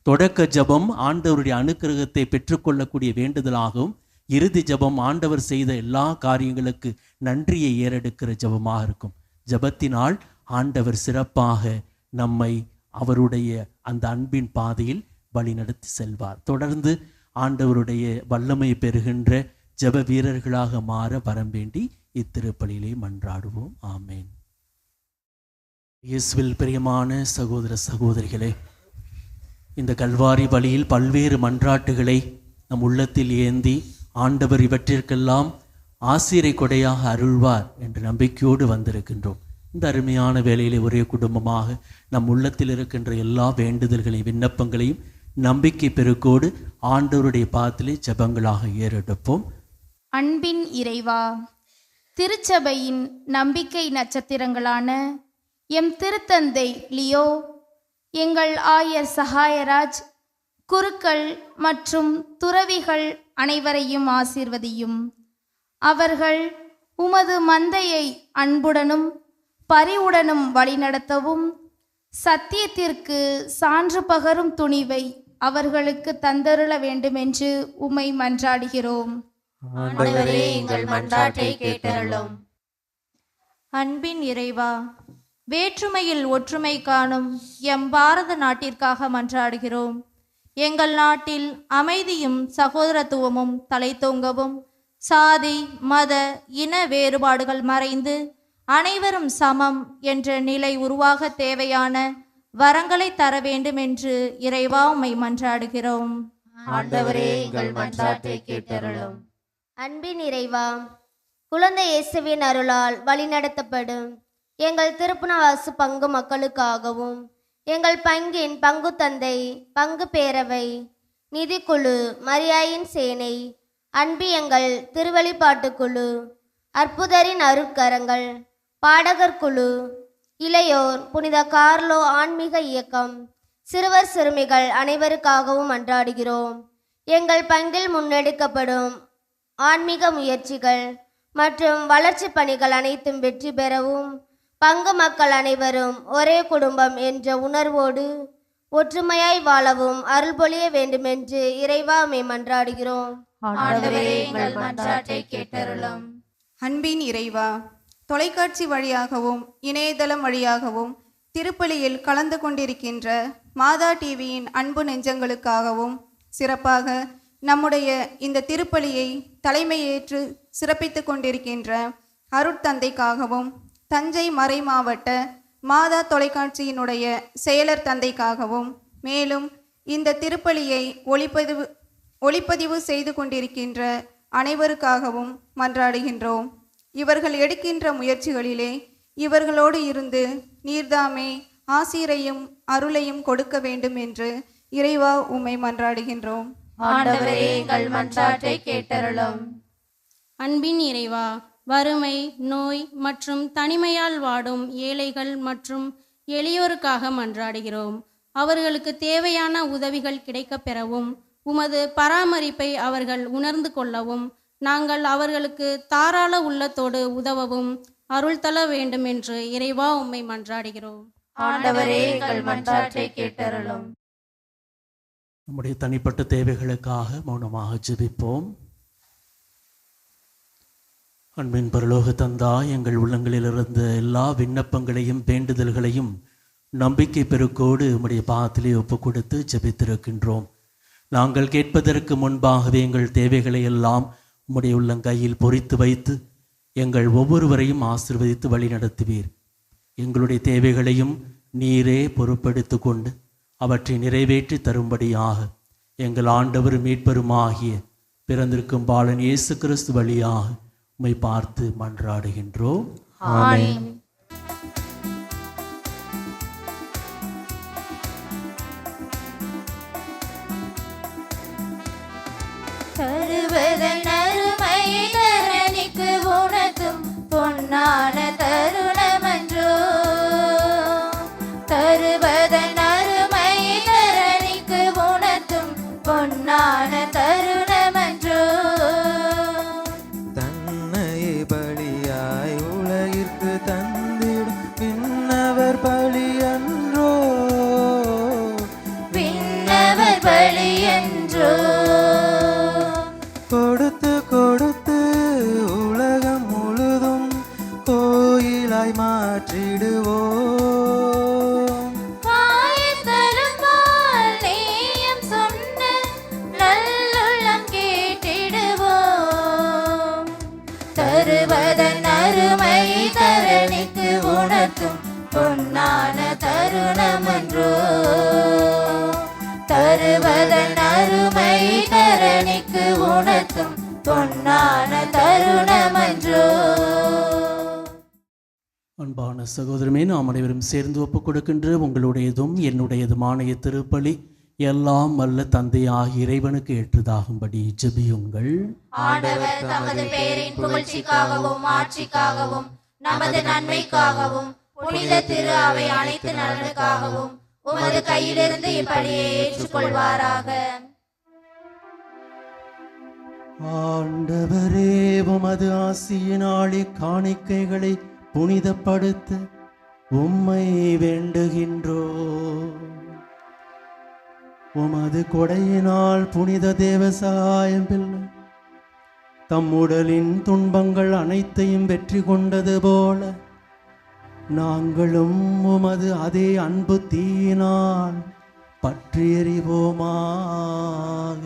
தொடக்க ஜெபம் ஆண்டவருடைய அனுக்கிரகத்தை பெற்றுக்கொள்ளக்கூடிய வேண்டுதலாகவும், இறுதி ஜெபம் ஆண்டவர் செய்த எல்லா காரியங்களுக்கு நன்றியை ஏறெடுக்கிற ஜெபமாக இருக்கும். ஜெபத்தினால் ஆண்டவர் சிறப்பாக நம்மை அவருடைய அந்த அன்பின் பாதையில் வழிநடத்தி செல்வார். தொடர்ந்து ஆண்டவருடைய வல்லமை பெறுகின்ற ஜெப வீரர்களாக மாற வரம் வேண்டி இத்திருப்பலியிலே மன்றாடுவோம். ஆமேன். இயேசுவில் பிரியமான சகோதர சகோதரிகளே, இந்த கல்வாரி வழியில் பல்வேறு மன்றாட்டுகளை நம் உள்ளத்தில் ஏந்தி ஆண்டவர் இவற்றிற்கெல்லாம் ஆசிரை கொடையாக அருள்வார் என்ற நம்பிக்கையோடு வந்திருக்கின்றோம். இந்த அருமையான வேளையிலே ஒரே குடும்பமாக நம் உள்ளத்தில் இருக்கின்ற எல்லா வேண்டுதல்களையும் விண்ணப்பங்களையும் நம்பிக்கை பெருக்கோடு ஆண்டவருடைய பாதத்திலே ஜெபங்களாக ஏறெடுப்போம். அன்பின் இறைவா, திருச்சபையின் நம்பிக்கை நட்சத்திரங்களான எம் திருத்தந்தை லியோ, எங்கள் ஆயர் சகாயராஜ், குருக்கள் மற்றும் துறவிகள் அனைவரையும் ஆசீர்வதியும். அவர்கள் உமது மந்தையை அன்புடனும் பரிவுடனும் வழிநடத்தவும் சத்தியத்திற்கு சான்று பகரும் துணிவை அவர்களுக்கு தந்தருள வேண்டுமென்று உம்மை மன்றாடுகிறோம். ஆண்டவரே, எங்கள் மன்றாட்டை கேட்டருளும். அன்பின் இறைவா, வேற்றுமையில் ஒற்றுமை காணும் எம் பாரத நாட்டிற்காக மன்றாடுகிறோம். எங்கள் நாட்டில் அமைதியும் சகோதரத்துவமும் தலைத்தோங்கவும், சாதி மத இன வேறுபாடுகள் மறைந்து அனைவரும் சமம் என்ற நிலை உருவாக தேவையான வரங்களை தர வேண்டும் என்று இறைவா உம்மை மன்றாடுகிறோம். ஆண்டவரே, எங்கள் மன்றாட்டை கேட்டருளும். அன்பின் இறைவா, குழந்தை இயேசுவின் அருளால் வழிநடத்தப்படும் எங்கள் திருப்புனவாசு பங்கு மக்களுக்காகவும், எங்கள் பங்கின் பங்கு தந்தை, பங்கு பேரவை, நிதிக்குழு, மரியாயின் சேனை, அன்பியங்கள் திருவழிபாட்டுக்குழு, அற்புதரின் அருட்கரங்கள், பாடகர் குழு, இளையோர், புனித கார்லோ ஆன்மீக இயக்கம், சிறுவர் சிறுமிகள் அனைவருக்காகவும் மன்றாடுகிறோம். எங்கள் பங்கில் முன்னெடுக்கப்படும் ஆன்மீக முயற்சிகள் மற்றும் வளர்ச்சி பணிகள் அனைத்தும் வெற்றி பெறவும், பங்கு மக்கள் அனைவரும் ஒரே குடும்பம் என்ற உணர்வோடு ஒற்றுமையாய் வாழவும் அருள் பொழிய வேண்டுமென்று இறைவா உம்மை மன்றாடுகிறோம். ஆண்டவரே, எங்கள் மன்றாட்டை கேட்டருளும். அன்பின் இறைவா, தொலைக்காட்சி வழியாகவும் இணையதளம் வழியாகவும் திருப்பலியில் கலந்து கொண்டிருக்கின்ற மாதா டிவியின் அன்பு நெஞ்சங்களுக்காகவும், சிறப்பாக நம்முடைய இந்த திருப்பலியை தலைமையேற்று சிறப்பித்து கொண்டிருக்கின்ற அருட்தந்தைக்காகவும், தஞ்சை மறை மாவட்ட மாதா தொலைக்காட்சியினுடைய செயலர் தந்தைக்காகவும், மேலும் இந்த திருப்பலியை ஒளிப்பதிவு செய்து கொண்டிருக்கின்ற அனைவருக்காகவும் மன்றாடுகின்றோம். இவர்கள் எடுக்கின்ற முயற்சிகளிலே இவர்களோடு இருந்து நீர்தாமே ஆசீரையும் அருளையும் கொடுக்க வேண்டும் என்று இறைவா உம்மை மன்றாடுகின்றோம். ஆண்டவரே, எங்கள் மன்றாட்டை கேட்டருளும். அன்பின் இறைவா, வறுமை, நோய் மற்றும் தனிமையால் வாடும் ஏழைகள் மற்றும் எளியோருக்காக மன்றாடுகிறோம். அவர்களுக்கு தேவையான உதவிகள் கிடைக்கப் பெறவும், உமது பராமரிப்பை அவர்கள் உணர்ந்து கொள்ளவும், நாங்கள் அவர்களுக்கு தாராள உள்ளத்தோடு உதவவும் அருள் தர வேண்டும் என்று இறைவா உம்மை மன்றாடுகிறோம். ஆண்டவரே, எங்கள் மன்றாட்டை கேட்டருளும். நம்முடைய தனிப்பட்ட தேவைகளுக்காக மௌனமாக ஜெபிப்போம். அன்பின் பரலோக தந்தா, எங்கள் உள்ளங்களில் இருந்த எல்லா விண்ணப்பங்களையும் வேண்டுதல்களையும் நம்பிக்கை பெருக்கோடு உம்முடைய பாதத்திலே ஒப்பு கொடுத்து ஜெபித்திருக்கின்றோம். நாங்கள் கேட்பதற்கு முன்பாகவே எங்கள் தேவைகளை எல்லாம் உம்முடைய உள்ளங்கையில் பொறித்து வைத்து எங்கள் ஒவ்வொருவரையும் ஆசீர்வதித்து வழி நடத்துவீர். எங்களுடைய தேவைகளையும் நீரே பொறுப்பெடுத்து கொண்டு அவற்றை நிறைவேற்றி தரும்படியாக எங்கள் ஆண்டவர் மீட்பருமாகிய பிறந்திருக்கும் பாலன் இயேசு கிறிஸ்து வழியாக உம்மை பார்த்து மன்றாடுகின்றோம். ஆமென். தருவதன் அருமை தரணிக்கு உணர்த்தும் பொன்னான தருணமன்றோ. தருவதன் அருமை தரணிக்கு உணர்த்தும் பொன்னான தருணமன்றோ. தன்னையே பலியாய் உலகிற்கு தந்திடும் விண்ணவர் பலியன்றோ. விண்ணவர் பலியன்றோ. கொடுத்து கொடுத்து உலகம் முழுதும் கோயிலாய் மாற்றிடுவோம். காயத்தரும்பால் நேயம் சொன்ன நல்லுள்ளம் கேட்டிடுவோம். தருவதன் அருமை தரணிக்கு உணர்த்தும் பொன்னான தருணமன்றோ. தருவதன் அருமை தரணிக்கு உணர்த்தும் பொன்னான தருணமன்றோ. அன்பான சகோதரமே, நாம் அனைவரும் சேர்ந்து ஒப்புக் கொடுக்கின்ற உங்களுடையதும் என்னுடையதுமான திருப்பலி எல்லாம் வல்ல தந்தையாகிய இறைவனுக்கு ஏற்றதாகும்படி ஜெபியுங்கள். ஆண்டவர் தமது பெயரின் புகழ்ச்சிக்காகவும் ஆட்சிக்காகவும் நமது நன்மைக்காகவும் புனித திரு அவை அனைத்து நலனுக்காகவும் உமது கையிலிருந்து இப்படியை ஏற்றுக்கொள்வாராக. ஆண்டவரே, உமது ஆசியினாலே காணிக்கைகளை புனிதப்படுத்த உம்மை வேண்டுகின்றோ. உமது கொடையினால் புனித தேவ சகாயம் பிள்ளை தம் உடலின் துன்பங்கள் அனைத்தையும் வெற்றி கொண்டது போல நாங்களும் உமது அதே அன்பு தீயினால் பற்றி எறிவோமாக.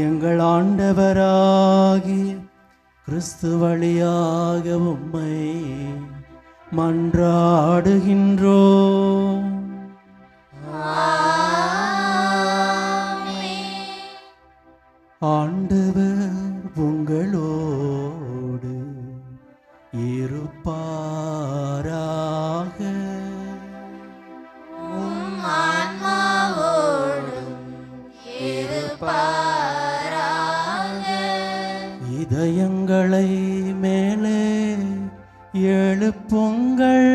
எங்கள் ஆண்டவராகிய கிறிஸ்து வழியாக உம்மை மன்றாடுகின்றோம். ஆண்டவர் உங்களோடு இருப்பாராக. இதயங்களை மேலே எழுப்புங்கள்.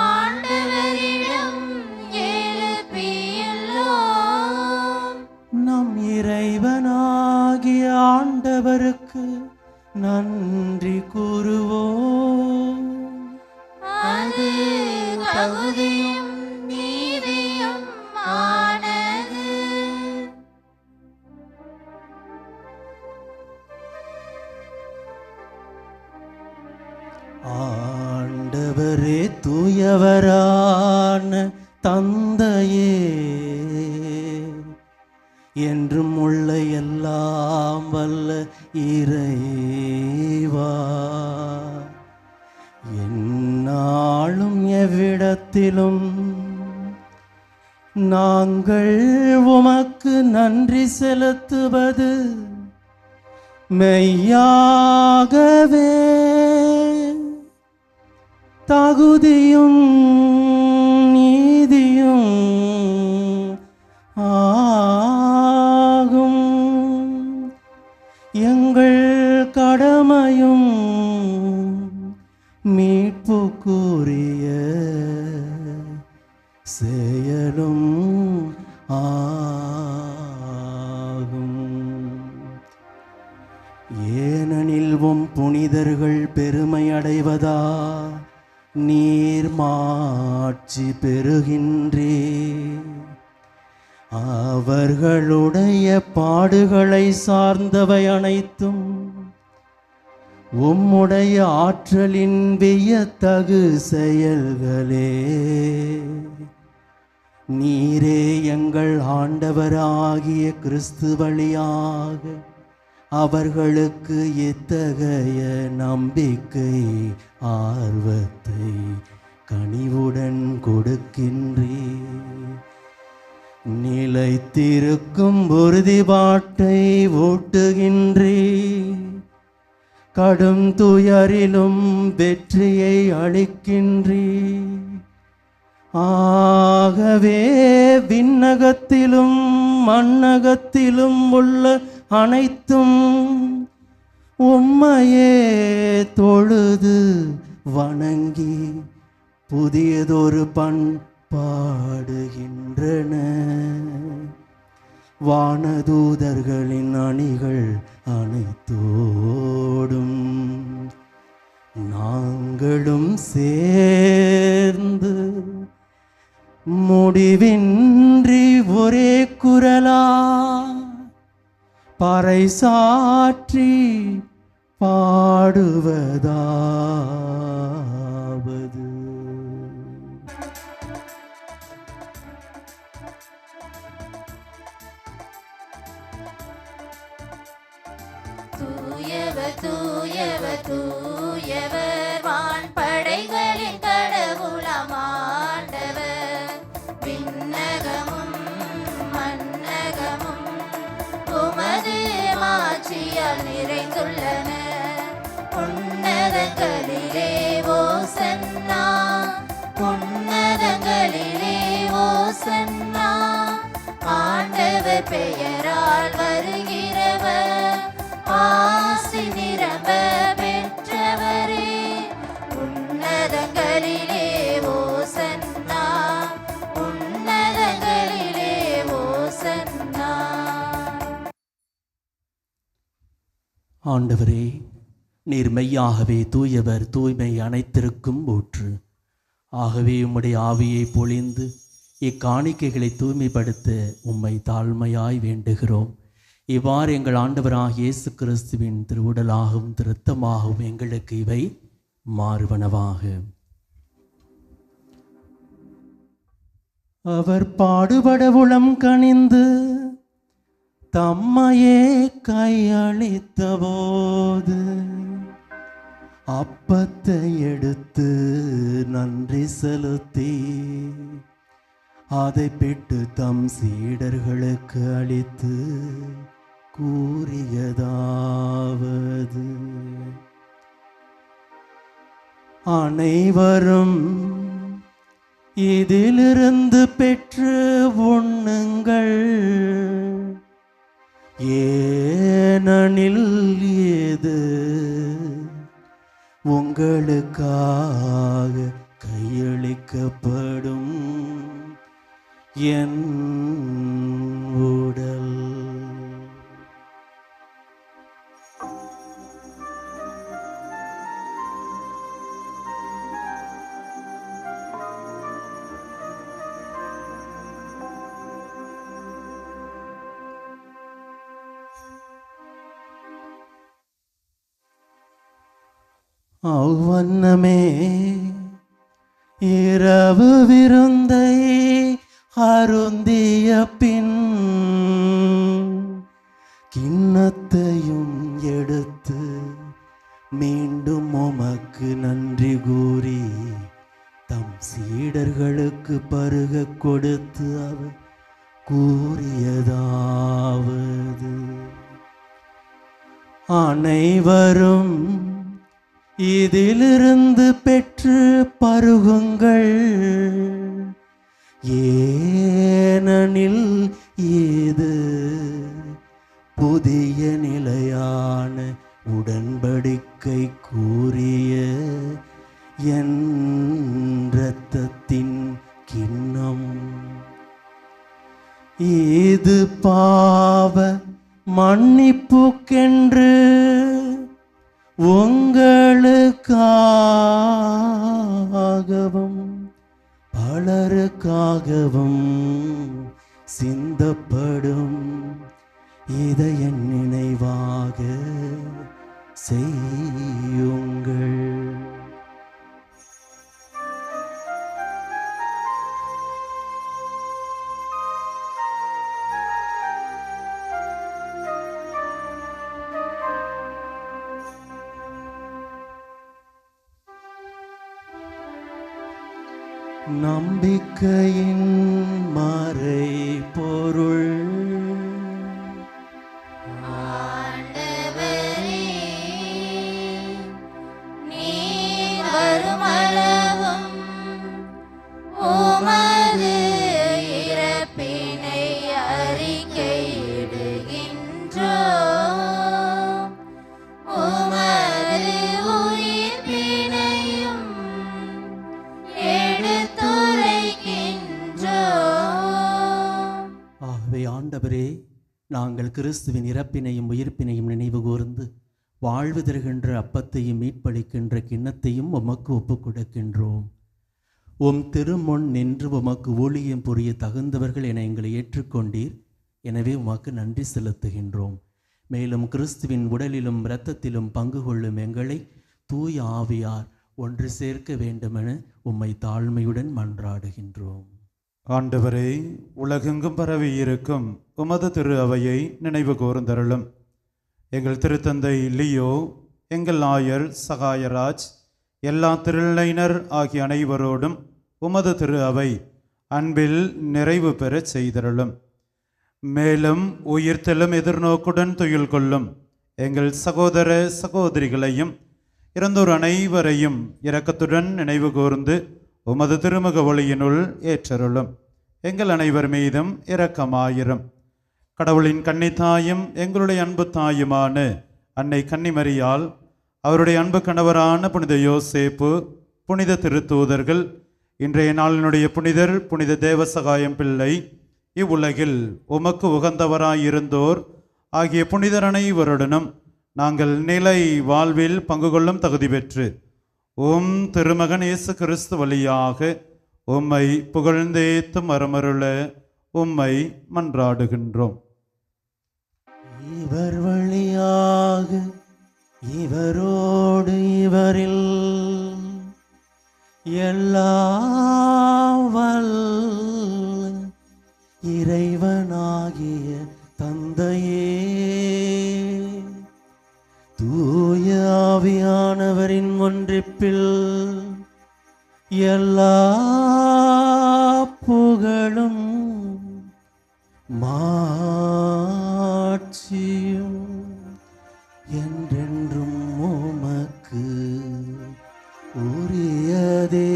ஆண்டவரிடம் எழுப்பியுள்ளோம். நம் இறைவனாகிய ஆண்டவருக்கு நன்றி கூறுவோம். அது தகுதியும் நீதியும் ஆனது. ஆண்டவரே, தூயவரான தந்தையே, என்றும் உள்ள எல்லாம் வல்ல இறைவா, எந்நாளும் எவ்விடத்திலும் நாங்கள் உமக்கு நன்றி செலுத்துவது மெய்யாகவே தகுதியும் நீதியும் ஆகும். எங்கள் கடமையும் மீட்புக்குரிய செயலும் ஆகும். ஏனெனில் உம் புனிதர்கள் பெருமை அடைவதா நீர் மாட்சி பெறுகின்றே. அவர்களுடைய பாடுகளை சார்ந்தவை அனைத்தும் உம்முடைய ஆற்றலின் வியத்தகு செயல்களே. நீரே எங்கள் ஆண்டவராகிய கிறிஸ்து வழியாக அவர்களுக்கு எத்தகைய நம்பிக்கை ஆர்வத்தை கனிவுடன் கொடுக்கின்றீர். நிலைத்திருக்கும் உறுதிப்பாட்டை ஊட்டுகின்றீர். கடும் துயரிலும் வெற்றியை அளிக்கின்றீர். ஆகவே விண்ணகத்திலும் மண்ணகத்திலும் உள்ள அனைத்தும் உம்மையே தொழுது வணங்கி புதியதொரு பாடுகின்றன. வானதூதர்களின் அணிகள் அனைத்தோடும் நாங்களும் சேர்ந்து முடிவின்றி ஒரே குரலா பறைசாற்றி பாடுவதாவது. தூயவர் தூயவர் தூயவர் வான்படைகளின் கடவுளாம் ஆண்டவர். விண்ணகமும் மண்ணகமும் பெயரால் வருகிறவர் ஆசி நிரம்ப பெற்றவரே. உன்னதங்களிலே ஓசன்னா, உன்னதங்களிலே ஓசன்னா. ஆண்டவரே, நீர் மெய்யாகவே தூயவர், தூய்மை அனைத்திற்கும் ஊற்று. ஆகவே உம்முடைய ஆவியை பொழிந்து இக்காணிக்கைகளை தூய்மைப்படுத்த உம்மை தாழ்மையாய் வேண்டுகிறோம். இவ்வாறு எங்கள் ஆண்டவராகிய இயேசு கிறிஸ்துவின் திருவுடலாகவும் திருத்தமாகவும் எங்களுக்கு இவை மாறுவனவாக. அவர் பாடுபட உளம் கனிந்து தம்மையே கையளித்த போது அப்பத்தை எடுத்து நன்றி செலுத்தி அதை பெற்று தம் சீடர்களுக்கு அளித்து கூறியதாவது: அனைவரும் இதிலிருந்து பெற்று உண்ணுங்கள், ஏனெனில் இது உங்களுக்காக கையளிக்கப்படும் என் உடல். அவ்வண்ணமே இரவு விருந்தை அருந்திய பின் கிண்ணத்தையும் எடுத்து மீண்டும் உமக்கு நன்றி கூறி தம் சீடர்களுக்கு பருக கொடுத்து அவர் கூறியதாவது: அனைவரும் இதிலிருந்து பெற்று பருகுங்கள், ஏனெனில் இது புதிய நிலையான உடன்படிக்கை கூறிய என் இரத்தத்தின் கிண்ணம். இது பாவ மன்னிப்புக்கென்று உங்களுக்காகவும் பலருக்காகவும் சிந்தப்படும். இதை என் நினைவாக செய்யுங்கள். நம்பிக்கையின் மறை பொருள். ஆண்டவரே, நீர் வருமளவும் உமது இறப்பினை அறிக்கையிடுகின்றோம், உமது உயிர்ப்பினையும் எடுத்துரைக்கின்றோம். ஆகவே ஆண்டவரே, நாங்கள் கிறிஸ்துவின் இறப்பினையும் உயிர்ப்பினையும் நினைவு கூர்ந்து வாழ்வு தருகின்ற அப்பத்தையும் மீட்பளிக்கின்ற கிண்ணத்தையும் உமக்கு ஒப்புக் கொடுக்கின்றோம். உம் திருமுன் நின்று உமக்கு ஊழியம் புரிய தகுந்தவர்கள் என எங்களை ஏற்றுக்கொண்டீர். எனவே உமக்கு நன்றி செலுத்துகின்றோம். மேலும் கிறிஸ்துவின் உடலிலும் இரத்தத்திலும் பங்கு கொள்ளும் எங்களை தூய ஆவியார் ஒன்று சேர்க்க வேண்டுமென உம்மை தாழ்மையுடன் மன்றாடுகின்றோம். ஆண்டவரே, உலகெங்கும் பரவி இருக்கும் உமது திரு அவையை நினைவு கூர்ந்தருளும். எங்கள் திருத்தந்தை லியோ, எங்கள் ஆயர் சகாயராஜ், எல்லா திருநிலையினர் ஆகிய அனைவரோடும் உமது திரு அவை அன்பில் நிறைவு பெறச் செய்தருளும். மேலும் உயிர்த்தெழும் எதிர்நோக்குடன் துயில் கொள்ளும் எங்கள் சகோதர சகோதரிகளையும் இறந்தோர் அனைவரையும் இரக்கத்துடன் நினைவு கூர்ந்து உமது திருமுக ஒளியினுள் ஏற்றருளும். எங்கள் அனைவர் மீதும் இரக்கமாயிரும். கடவுளின் கன்னித்தாயும் எங்களுடைய அன்பு தாயுமான அன்னை கன்னிமரியால், அவருடைய அன்பு கணவரான புனித யோசேப்பு, புனித திருத்தூதர்கள், இன்றைய நாளினுடைய புனிதர் புனித தேவசகாயம் பிள்ளை, இவ்வுலகில் உமக்கு உகந்தவராயிருந்தோர் ஆகிய புனிதர் அனைவருடனும் நாங்கள் நிலை வாழ்வில் பங்கு கொள்ளும் தகுதி பெற்று உம் திருமகன் இயேசு கிறிஸ்து வழியாக உம்மை புகழ்ந்தேத்தும் மரமருள உம்மை மன்றாடுகின்றோம். இவர் வழியாக இவரோடு இவரில் எல்லாம் வல்ல இறைவனாகிய தந்தையே, தூய ஆவியானவரின் ஒன்றிப்பில் எல்லா புகழும் மாட்சியும் என்றென்றும் உமக்கு உரியதே.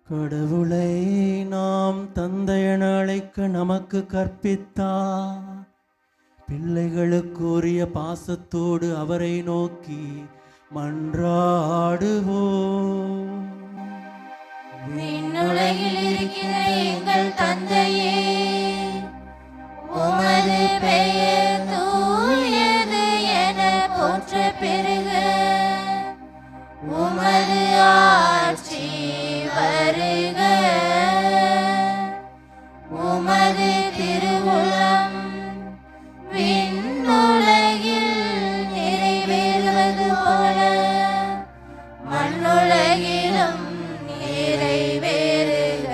கடவுளை நாம் தந்தை என அழைக்க நமக்கு கற்பித்தார். பிள்ளைகளுக்குரிய பாசத்தோடு அவரை நோக்கி மன்றாடுவோம். விண்ணுலகில் இருக்கிற எங்கள் தந்தையே, உமது பெயர் தூயது என போற்ற பெருக, உமது ஆட்சி வருக, உமது திருவுளம் விண்ணுலகில் நிறைவேறுவது போல மண்ணுலகிலும் நிறைவேறுக.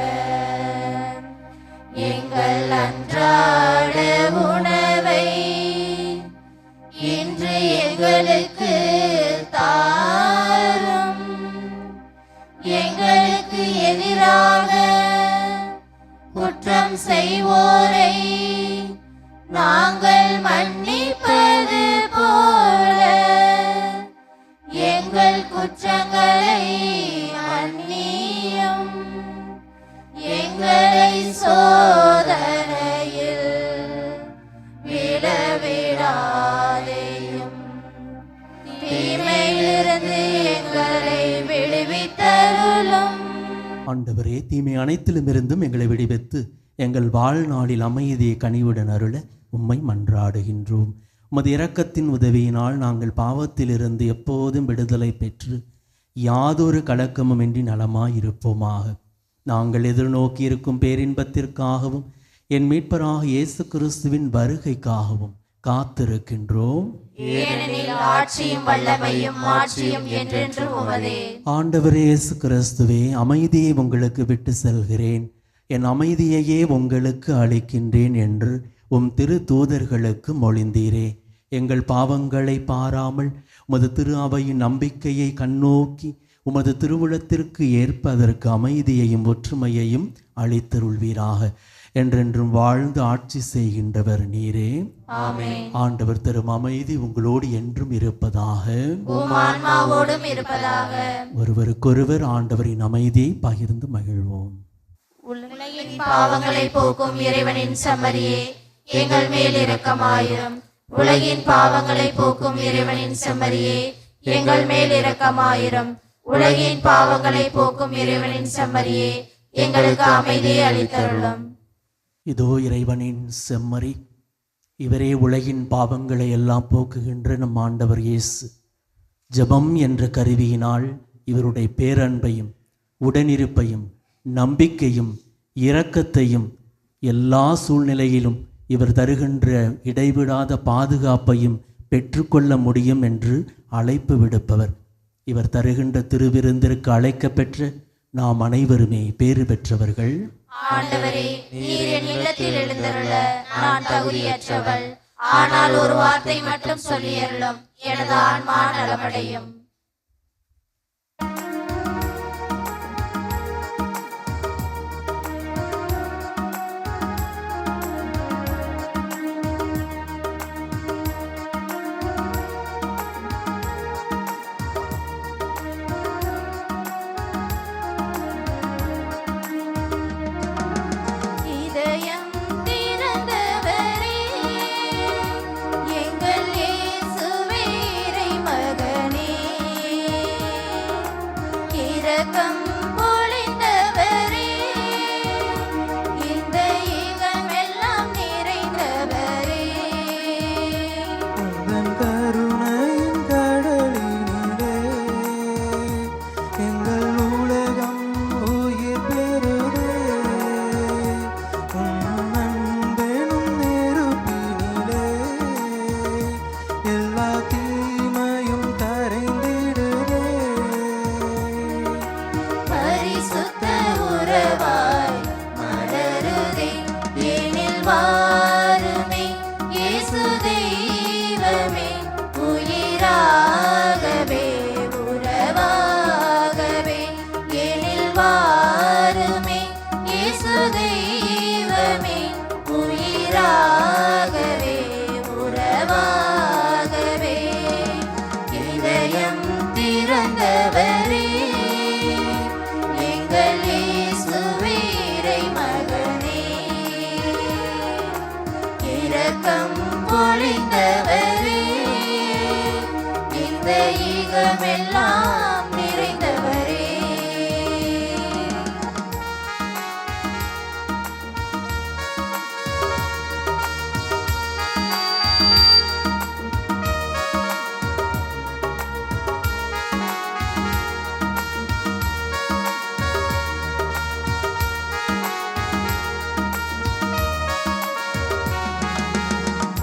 எங்கள் அன்றாட உணவை இன்று எங்களுக்கு தாரும். எங்களுக்கு எதிராக குற்றம் செய்வோரை நாங்கள் மன்னிப்பது போல எங்கள் குற்றங்களை மன்னியும். எங்களை சோதனையில் விழவிடாதேயும், தீமையிலிருந்து எங்களை விடுவித்தருளும். ஆண்டவரே, தீமை அனைத்திலும் இருந்தும் எங்களை விடுவித்து எங்கள் வாழ்நாளில் அமைதியை கனிவுடன் அருள உம்மை மன்றாடுகின்றோம். உமது இரக்கத்தின் உதவியினால் நாங்கள் பாவத்திலிருந்து எப்போதும் விடுதலை பெற்று யாதொரு கலக்கமும் இன்றி நலமாயிருப்போமாக. நாங்கள் எதிர்நோக்கி இருக்கும் பேரின்பத்திற்காகவும் என் மீட்பராக இயேசு கிறிஸ்துவின் வருகைக்காகவும் காத்திருக்கின்றோம். ஏனெனில் ஆட்சியும் வல்லமையும் மாட்சியும் என்றென்றும் உமதே. ஆண்டவரே இயேசு கிறிஸ்துவே, அமைதியை உங்களுக்கு விட்டு செல்கிறேன், என் அமைதியையே உங்களுக்கு அளிக்கின்றேன் என்று உம் திரு தூதர்களுக்கு மொழிந்தீரே. எங்கள் பாவங்களை பாராமல் உமது திரு அவையின் நம்பிக்கையை கண்ணோக்கி உமது திருவுளத்திற்கு ஏற்ப அதற்கு அமைதியையும் ஒற்றுமையையும் அளித்தருள்வீராக. என்றென்றும் வாழ்ந்து ஆட்சி செய்கின்றவர் நீரே. ஆமென். ஆண்டவர் தரும் அமைதி உங்களோடு என்றும் இருப்பதாக. உம் ஆன்மாவோடும் இருப்பதாக. ஒருவருக்கொருவர் ஆண்டவரின் அமைதியை பகிர்ந்து மகிழ்வோம். உலகின் பாவங்களை போக்கும் இறைவனின் செம்மறியே, எங்கள் மேல் இரக்கமாயிரும். உலகின் பாவங்களை போக்கும் இறைவனின் செம்மறியே, எங்கள் மேல் இரக்கமாயிரும். உலகின் பாவங்களை போக்கும் இறைவனின் செம்மறியே, எங்களுக்கு அமைதியை அளித்தருளும். இதோ இறைவனின் செம்மறி, இவரே உலகின் பாவங்களை எல்லாம் போக்குகின்ற நம் ஆண்டவர் இயேசு. ஜெபம் என்ற கருவியினால் இவருடைய பேரன்பையும் உடனிருப்பையும் நம்பிக்கையும் இரக்கத்தையும் எல்லா சூழ்நிலையிலும் இவர் தருகின்ற இடைவிடாத பாதுகாப்பையும் பெற்றுக்கொள்ள முடியும் என்று அழைப்பு விடுப்பவர். இவர் தருகின்ற திருவிருந்திற்கு அழைக்கப்பெற்ற நாம் அனைவருமே பேறு பெற்றவர்கள். ஆண்டவரே, நீர் என் இல்லத்தில் எழுந்தருள நான் தகுதியற்றவள். ஆனால் ஒரு வார்த்தை மட்டும் சொல்லியருளும், எனது ஆன்மா நலமடையும். இரக்கம் பொழிந்தவரே, இந்த ஈகமெல்லாம் நிறைந்தவரே. உந்தன் கருணையின் கடலினிலே எங்கள் உலகம் உயிர் பெறுதே. உம் அன்பெனும் நெருப்பினிலே எல்லா தீமையும் கரைந்திடுதே. பரிசுத்த உறவாய் மலருதே எனில் வாருமே இயேசு தெய்வமே, உயிராகவே உறவாகவே எனில் வாருமே இயேசு தெய்வமே, உயிராகவே உறவாகவே. இதயம் திறந்தவரே, எங்கள் இயேசுவே இறைமகனே, இரக்கம் பொழிந்தவரே, இந்த ஈகமெல்லாம் நிறைந்தவரே.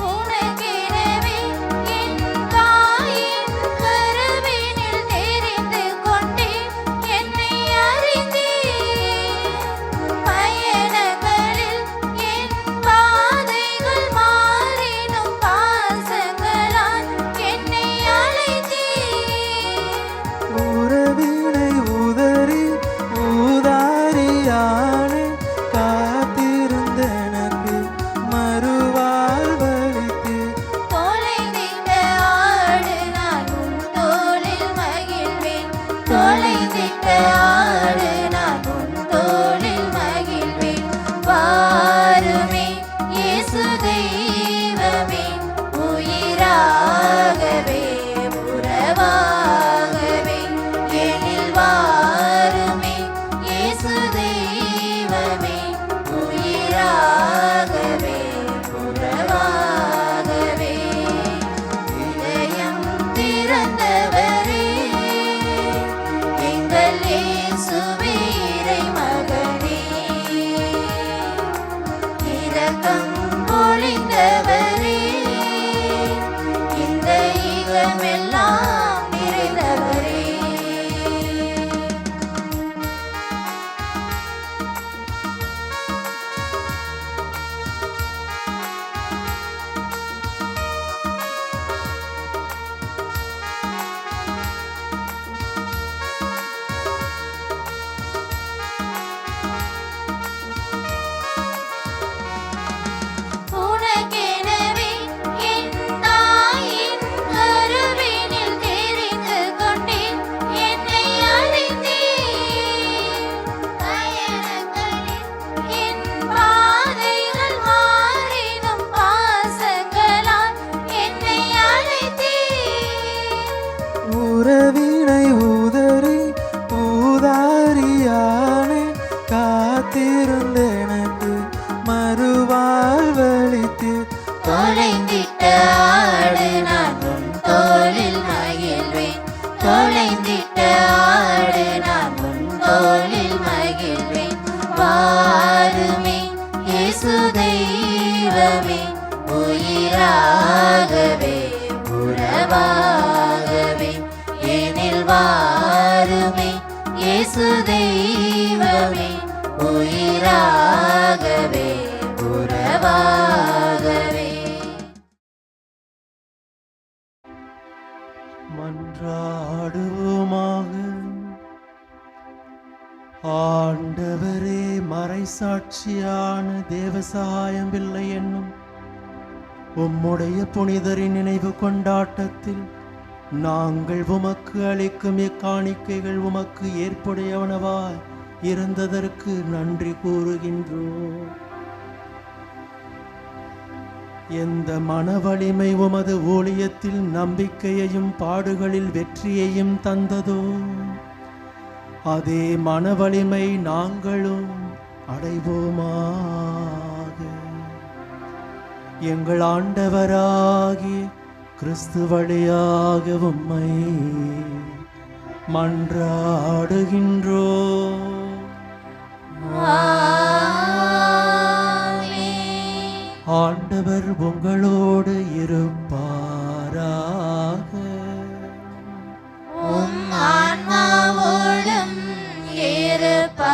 உனக்கெனவே என் தாயின் கருவினில் தெரிந்து கொண்டேன், என்னை அறிந்தீர். பயணங்களில் என் பாதைகள் மாறினும் பாசங்களால் என்னை அழைத்தீர். உறவினை உதறி ஊதாரியானே காத்திருந்தெனக்கு மறுவாழ்வளித்து. தொலைந்திட்ட ஆடு நான் உன் தோளில் மகிழ்வேன், தொலைந்திட்ட ஆடு நான் உன் தோளில் மகிழ்வேன். வாருமே இயேசு தெய்வமே, உயிராகவே உறவாகவே எனில் வாருமே இயேசு தெய்வமே, உயிராகவே உறவாகவே. இதயம் திறந்தவரே, எங்கள் இயேசுவே இறைமகனே, இரக்கம் பொழிந்தவரே, இந்த ஈகமெல்லாம் நிறைந்தவரே. உனக்கெனவே என் தாயின் கருவினில் தெரிந்து கொண்டேன், என்னை அறிந்தீர். பயணங்களில் என் பாதைகள் மாறினும் பாசங்களால் என்னை அழைத்தீர். உறவினை உதறி ஊதாரியானே காத்திருந்தெனக்கு மறுவாழ்வளித்து. தொலைந்திட்ட ஆடு நான் உன் தோளில் மகிழ்வேன், தொலைந்திட்ட ஆடு நான் உன் தோளில் மகிழ்வேன். வாருமே இயேசு தெய்வமே, உயிராகவே உறவாகவே எனில் வாருமே இயேசு தெய்வமே, உயிராகவே உறவாகவே. மன்றாடுவோமாக. ஆண்டவரே, மறைசாட்சியான தேவசகாயம் பிள்ளை என்னும் உம்முடைய புனிதரின் நினைவு கொண்டாட்டத்தில் நாங்கள் உமக்கு அளிக்கும் இக்காணிக்கைகள் உமக்கு ஏற்புடையவனவாய் இருந்ததற்கு நன்றி கூறுகின்றோம். எந்த மனவலிமை உமது ஊழியத்தில் நம்பிக்கையையும் பாடுகளில் வெற்றியையும் தந்ததோ அதே மன வலிமை நாங்களும் அடைவோமாக. எங்கள் ஆண்டவராகிய கிறிஸ்து வழியாக உம்மை மன்றாடுகின்றோம். ஆண்டவர் உங்களோடு இருப்பாராக. உம் ஆன்மாவோடும் இருப்பாராக.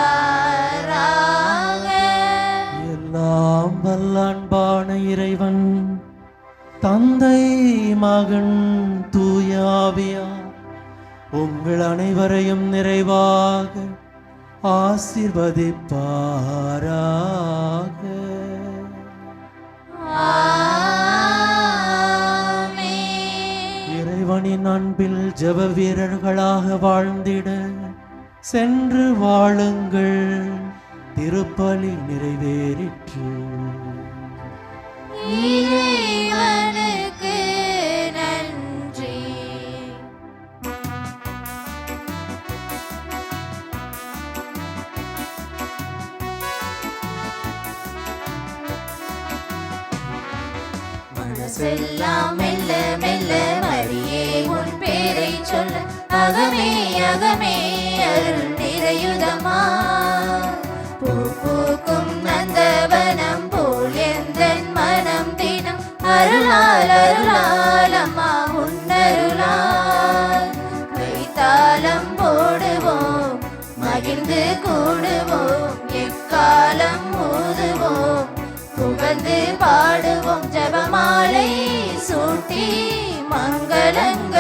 எல்லாம் வல்ல அன்பான இறைவன் தந்தை மகன் தூயாவியார் உங்கள் அனைவரையும் நிறைவாக ஆசீர்வதிப்பாராக. இறைவனின் அன்பில் ஜெப வீரர்களாக வாழ்ந்திட சென்று வாழுங்கள். திருப்பலி நிறைவேறிற்று. இறைவனுக்கு நன்றி. மனசெல்லாம் மெல்ல மெல்ல மரியே உன் பேரை சொல்ல அகமே அகமே அருள் நிறையுதமா. பூ பூக்கும் நந்தவனம் போல் எந்தன் மனம் தினம் அருளால் அருளால் அம்மா உன்னருளால். கைத்தாளம் போடுவோம் மகிழ்ந்து கூடுவோம் எக்காலம் ஊதுவோம் புகழ்ந்து பாடுவோம் ஜெபமாலை சூட்டி மங்களங்கள்